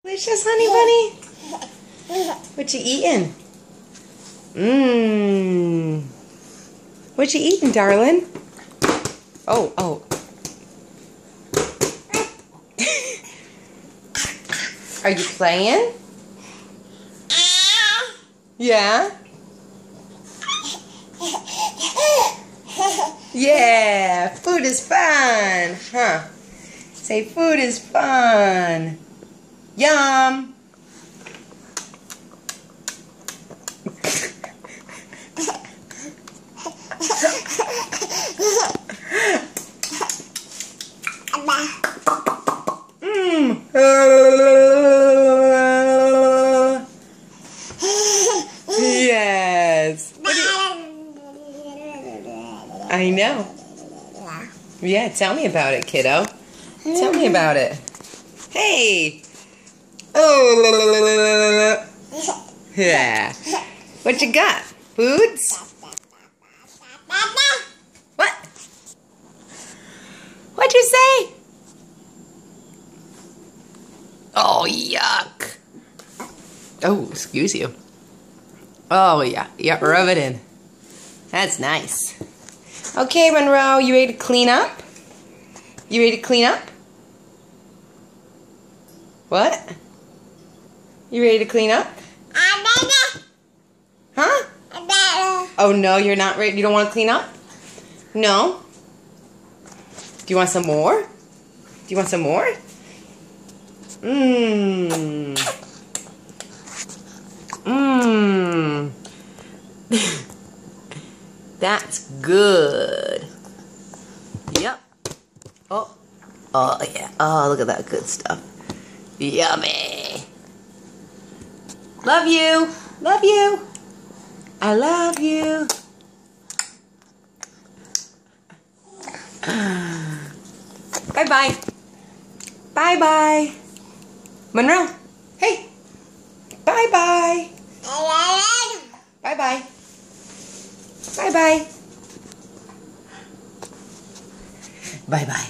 Delicious, honey bunny? What you eating? Mmm. What you eating, darling? Oh. Are you playing? Yeah? Yeah, food is fun, huh? Say food is fun. Yum. Yes. I know. Yeah, tell me about it, kiddo. Tell me about it. Hey. Oh. Yeah. What you got? Foods? What? What'd you say? Oh, yuck. Oh, excuse you. Oh, yeah. Yeah, rub it in. That's nice. Okay, Monroe, you ready to clean up? You ready to clean up? What? You ready to clean up? Huh? Oh, no, you're not ready? You don't want to clean up? No? Do you want some more? Do you want some more? Mmm. Mmm. That's good. Yep. Oh yeah. Oh, look at that good stuff. Yummy. Love you. Love you. I love you. Bye-bye. Bye-bye. Monroe. Hey. Bye-bye. Bye-bye. Bye-bye. Bye-bye.